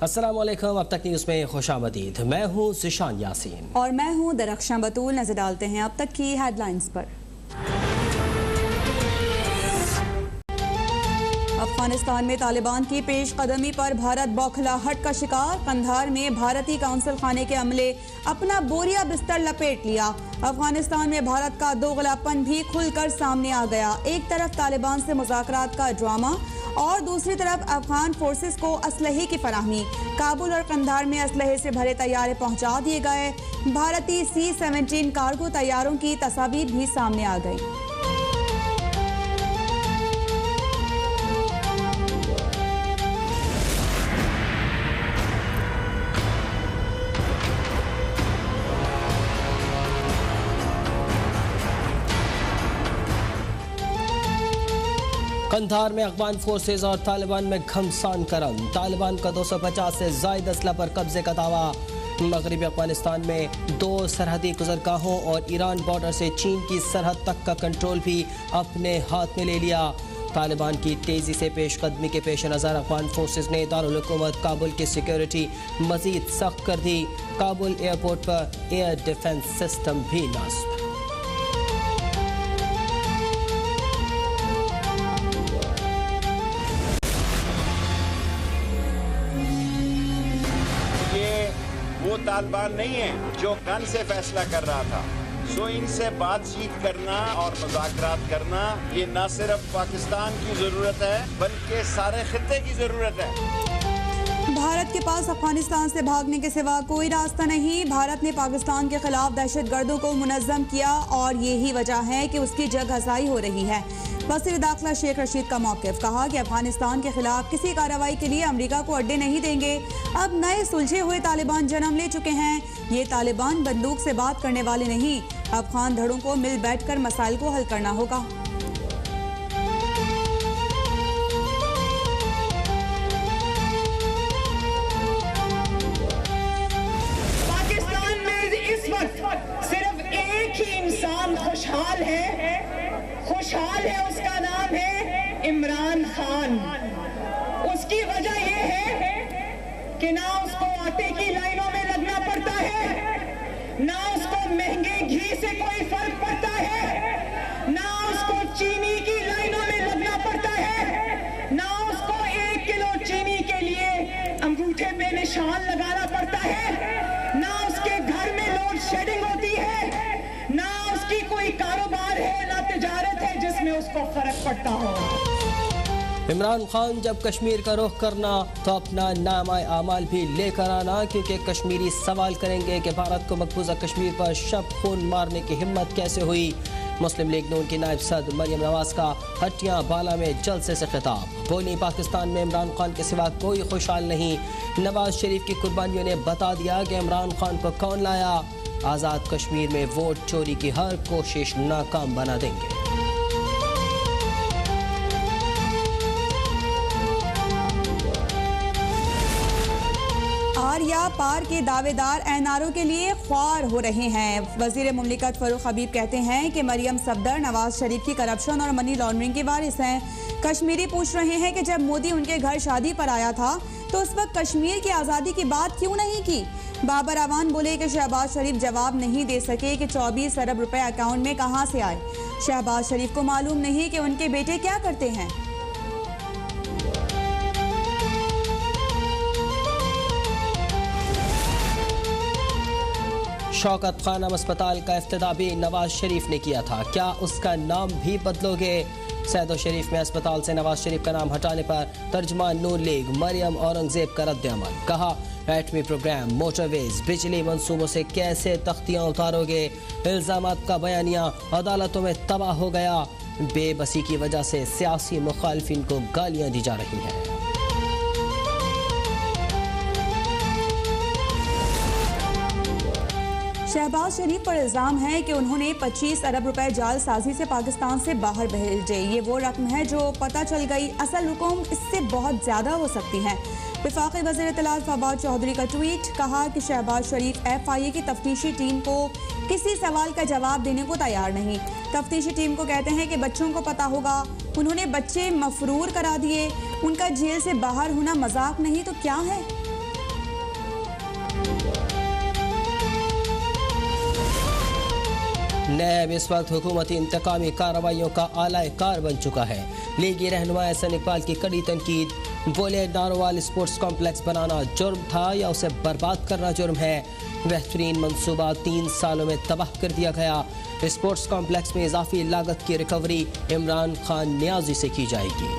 अस्सलाम वालेकुम। अब तक न्यूज़ में खुशामदीद। मैं हूँ ज़िशान यासीन और मैं हूँ दरख्शां बतूल। नजर डालते हैं अब तक की हेडलाइंस पर। अफगानिस्तान में तालिबान की पेश कदमी पर भारत बौखलाहट का शिकार। कंधार में भारतीय काउंसिल खाने के अमले अपना बोरिया बिस्तर लपेट लिया। अफगानिस्तान में भारत का दोगलापन भी खुलकर सामने आ गया। एक तरफ तालिबान से मुज़ाकरात का ड्रामा और दूसरी तरफ अफगान फोर्सेस को असलहे की फराहमी। काबुल और कंधार में असलहे से भरे तैयारे पहुंचा दिए गए। भारतीय C-17 कार्गो तैयारों की तस्वीर भी सामने आ गई। कंधार में अफगान फोर्सेज और तालिबान में घमसान करम। तालिबान का 250 से जायद असला पर कब्जे का दावा। मगरबी अफगानिस्तान में 2 सरहदी गुजरगाहों और ईरान बॉर्डर से चीन की सरहद तक का कंट्रोल भी अपने हाथ में ले लिया। तालिबान की तेजी से पेशकदमी के पेश नज़र अफगान फोर्सेज ने दारुल हुकूमत काबुल की सिक्योरिटी मजीद सख्त कर दी। काबुल एयरपोर्ट पर एयर डिफेंस सिस्टम भी नस्ब। वो तालिबान नहीं है जो गन से फैसला कर रहा था। सो इनसे बातचीत करना और मुज़ाकरात करना ये न सिर्फ पाकिस्तान की ज़रूरत है बल्कि सारे खित्ते की ज़रूरत है। भारत के पास अफगानिस्तान से भागने के सिवा कोई रास्ता नहीं। भारत ने पाकिस्तान के खिलाफ दहशतगर्दों को मुनज़्ज़म किया और यही वजह है कि उसकी जगहज़ाई हो रही है। वज़ीर दाखिला शेख रशीद का मौक़िफ़, कहा कि अफगानिस्तान के खिलाफ किसी कार्रवाई के लिए अमेरिका को अड्डे नहीं देंगे। अब नए सुलझे हुए तालिबान जन्म ले चुके हैं। ये तालिबान बंदूक से बात करने वाले नहीं। अफगान धड़ों को मिल बैठ कर मसाइल को हल करना होगा। पाकिस्तान में इस वक्त सिर्फ एक ही इंसान खुशहाल है, उसका नाम है इमरान खान। उसकी वजह यह है कि ना उसको आटे की लाइनों में लगना पड़ता है, ना उसको महंगे घी से कोई फर्क पड़ता है, ना उसको चीनी की लाइनों में लगना पड़ता है, ना उसको 1 किलो चीनी के लिए अंगूठे पे निशान लगाना पड़ता है, ना उसके घर में लोड शेडिंग होती है, ना उसकी कोई कारोबार है, ना तिजारत है जिसमें उसको फर्क पड़ता हो। इमरान खान जब कश्मीर का रुख करना तो अपना नामाए आमाल भी लेकर आना, क्योंकि कश्मीरी सवाल करेंगे कि भारत को मकबूजा कश्मीर पर शब खून मारने की हिम्मत कैसे हुई। मुस्लिम लीग नून की नायब सदर मरियम नवाज का हटियां बाला में जलसे से खिताब। बोली, पाकिस्तान में इमरान खान के सिवा कोई खुशहाल नहीं। नवाज शरीफ की कुर्बानियों ने बता दिया कि इमरान खान को कौन लाया। आज़ाद कश्मीर में वोट चोरी की हर कोशिश नाकाम बना देंगे। आरिया पार के दावेदार NRO के लिए ख्वार हो रहे हैं। वजीर मुमलिकत फरूख हबीब कहते हैं कि मरियम सफदर नवाज शरीफ की करप्शन और मनी लॉन्ड्रिंग की वारिस हैं। कश्मीरी पूछ रहे हैं कि जब मोदी उनके घर शादी पर आया था तो उस वक्त कश्मीर की आज़ादी की बात क्यों नहीं की। बाबर अवान बोले कि शहबाज शरीफ जवाब नहीं दे सके कि 24 अरब रुपए अकाउंट में कहां से आए। शहबाज शरीफ को मालूम नहीं कि उनके बेटे क्या करते हैं। शौकत खानम अस्पताल का इफ्तिताह भी नवाज शरीफ ने किया था, क्या उसका नाम भी बदलोगे। सैदो शरीफ में अस्पताल से नवाज शरीफ का नाम हटाने पर तर्जमान नून लीग मरियम औरंगजेब का रद्द-ए-अमल। कहा, एटमी प्रोग्राम, मोटरवेज, बिजली मंसूबों से कैसे तख्तियां उतारोगे। इल्जामात का बयानिया अदालतों में तबाह हो गया। बेबसी की वजह से सियासी मुखालिफिन को गालियां दी जा रही हैं। शहबाज शरीफ पर इल्जाम है कि उन्होंने 25 अरब रुपए जालसाजी से पाकिस्तान से बाहर भेजे। ये वो रकम है जो पता चल गई, असल रकम इससे बहुत ज्यादा हो सकती है। वफाकी वज़ीर इत्तलात फवाद चौधरी का ट्वीट, कहा कि शहबाज शरीफ FIA की तफ्तीशी टीम को किसी सवाल का जवाब देने को तैयार नहीं। तफ्तीशी टीम को कहते हैं कि बच्चों को पता होगा, उन्होंने बच्चे मफरूर करा दिए। उनका जेल से बाहर होना मजाक नहीं तो क्या है। नैब इस वक्त हुकूमती इंतकामी कार्रवाइयों का आला कार बन चुका है। लीगी रहनुमा एहसन इकबाल की कड़ी तनकीद। बोले नारोवाल स्पोर्ट्स कॉम्प्लेक्स बनाना जुर्म था या उसे बर्बाद करना जुर्म है। बेहतरीन मंसूबा 3 सालों में तबाह कर दिया गया। स्पोर्ट्स कॉम्प्लेक्स में इजाफी लागत की रिकवरी इमरान खान नियाजी से की जाएगी।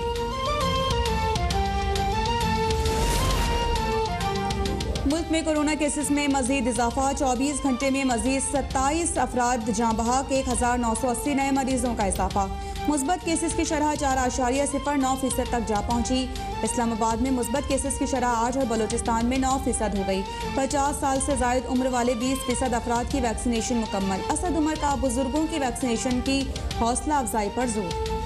मुल्क में कोरोना केसेस में मजीद इजाफा। 24 घंटे में मजीद 27 अफराद जाँ बहक। 1980 नए मरीजों का इजाफा। मुस्बत केसेस की शरह 4.09% तक जा पहुंची। इस्लामाबाद में मुस्बत केसेस की शरह 8 और बलूचिस्तान में 9% हो गई। 50 साल से जायद उम्र वाले 20% अफराद की वैक्सीनेशन मुकम्मल। असद उमर का बुजुर्गों की वैक्सीनेशन की हौसला अफजाई पर जोर।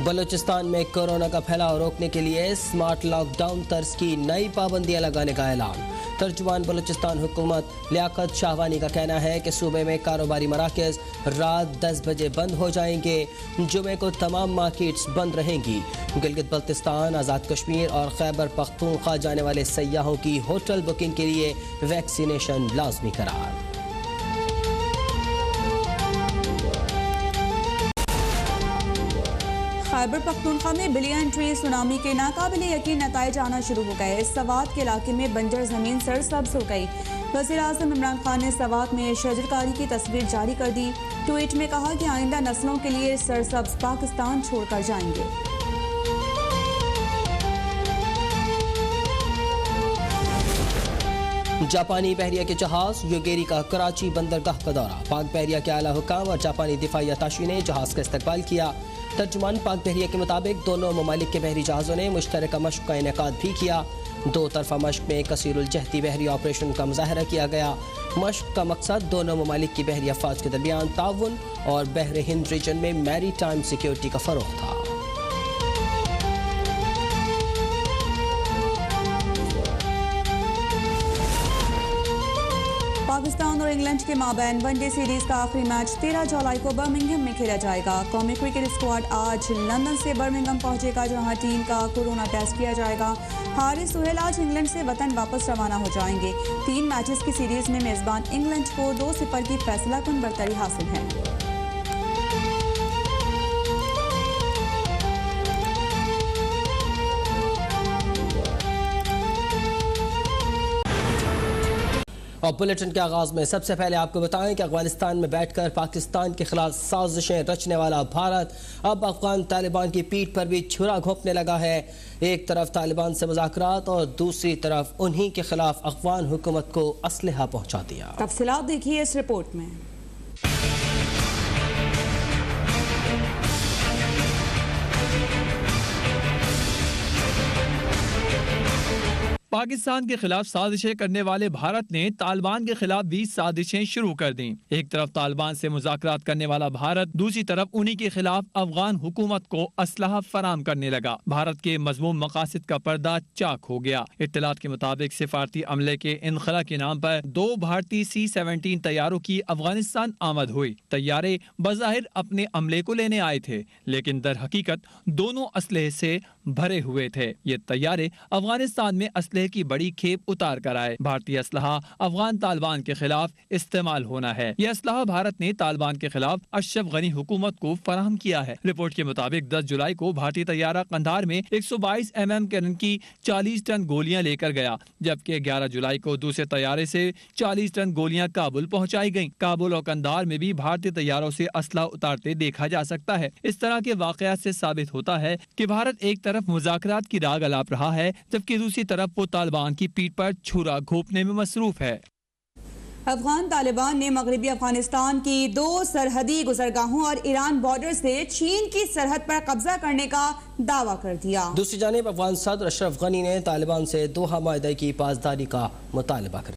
बलूचिस्तान में कोरोना का फैलाव रोकने के लिए स्मार्ट लॉकडाउन तर्ज की नई पाबंदियां लगाने का ऐलान। तर्जुमान बलूचिस्तान हुकूमत लियाकत शाहवानी का कहना है कि सूबे में कारोबारी मराकज़ रात 10 बजे बंद हो जाएंगे। जुमे को तमाम मार्केट्स बंद रहेंगी। गिलगित बल्तिस्तान, आज़ाद कश्मीर और खैबर पख्तूनख्वा जाने वाले सयाहों की होटल बुकिंग के लिए वैक्सीनेशन लाजमी करार। खैबर पख्तूनख्वा में बिलियन ट्री सुनामी के नाकाबिले यकीन नताइज आना शुरू हो गए। सवात के इलाके में बंजर जमीन सरसब्ज हो गई। वज़ीर-ए-आज़म इमरान खान ने सवात में शजरकारी की तस्वीर जारी कर दी। ट्वीट में कहा कि आइंदा नस्लों के लिए सरसब्ज पाकिस्तान छोड़कर जाएंगे। जापानी बहरिया के जहाज योगेरी का कराची बंदरगाह का दौरा। पाक बहरिया के आला हुकाम और जापानी दिफाई अताशी ने जहाज का इस्तकबाल किया। तर्जुमान पाक बहरिया के मुताबिक दोनों ममालिक के बहरी जहाज़ों ने मुश्तरका मश्क का इनेकाद भी किया। 2 तरफा मश्क में कसीरुल जहती बहरी ऑपरेशन का मुजाहरा किया गया। मश्क का मकसद दोनों ममालिक की बहरी अफवाज के दरमियान ताउन और बहर हिंद रीजन में मैरी टाइम सिक्योरिटी का फ़रोग़ था। पाकिस्तान और इंग्लैंड के माबैन वनडे सीरीज का आखिरी मैच 13 जुलाई को बर्मिंघम में खेला जाएगा। कौमी क्रिकेट स्क्वाड आज लंदन से बर्मिंघम पहुंचेगा, जहां टीम का कोरोना टेस्ट किया जाएगा। हारिस सुहेल आज इंग्लैंड से वतन वापस रवाना हो जाएंगे। 3 मैचेस की सीरीज में मेजबान इंग्लैंड को 2-0 की फैसलाकुन बरतरी हासिल है। और बुलेटिन के आगाज में सबसे पहले आपको बताएं कि अफगानिस्तान में बैठकर पाकिस्तान के खिलाफ साजिशें रचने वाला भारत अब अफगान तालिबान की पीठ पर भी छुरा घोंपने लगा है। एक तरफ तालिबान से मुज़ाकरात और दूसरी तरफ उन्हीं के खिलाफ अफगान हुकूमत को असलहा पहुंचा दिया। तफसीलात देखिए इस रिपोर्ट में। पाकिस्तान के खिलाफ साजिशें करने वाले भारत ने तालिबान के खिलाफ भी साजिशें शुरू कर दी। एक तरफ तालिबान से मुज़ाकरात करने वाला भारत, दूसरी तरफ उन्हीं के खिलाफ अफगान हुकूमत को असलहा फराम करने लगा। भारत के मज़मूम मकासद का पर्दा चाक हो गया। इत्तलात के मुताबिक सिफारती अमले के इनखला के नाम पर 2 भारतीय C-17 तैयारों की अफगानिस्तान आमद हुई। तैयारे बज़ाहिर अपने अमले को लेने आए थे, लेकिन दर हकीकत दोनों असलहे से भरे हुए थे। ये तैयारे अफगानिस्तान में असलहे की बड़ी खेप उतार कर आए। भारतीय असलहा अफगान तालिबान के खिलाफ इस्तेमाल होना है। यह असलहा भारत ने तालिबान के खिलाफ अशरफ गनी हुकूमत को फराहम किया है। रिपोर्ट के मुताबिक 10 जुलाई को भारतीय तैयारा कंधार में 122 mm कैनन की 40 टन गोलियां लेकर गया, जबकि 11 जुलाई को दूसरे तैयारे से 40 टन गोलियां काबुल पहुंचाई गईं। काबुल और कंधार में भी भारतीय तैयारों से असलहा उतारते देखा जा सकता है। इस तरह के वाकयात से साबित होता है कि भारत एक तरफ मुज़ाकरात की राग अलाप रहा है, जबकि दूसरी तरफ वो तालिबान की पीठ पर छुरा घोंपने में मसरूफ है। अफगान तालिबान ने मगरबी अफगानिस्तान की 2 सरहदी गुजरगाहों और ईरान बॉर्डर से चीन की सरहद पर कब्जा करने का दावा कर दिया। दूसरी जानिब अफगान सदर अशरफ गनी ने तालिबान से दोहा माहदे की पासदारी का मुतालबा कर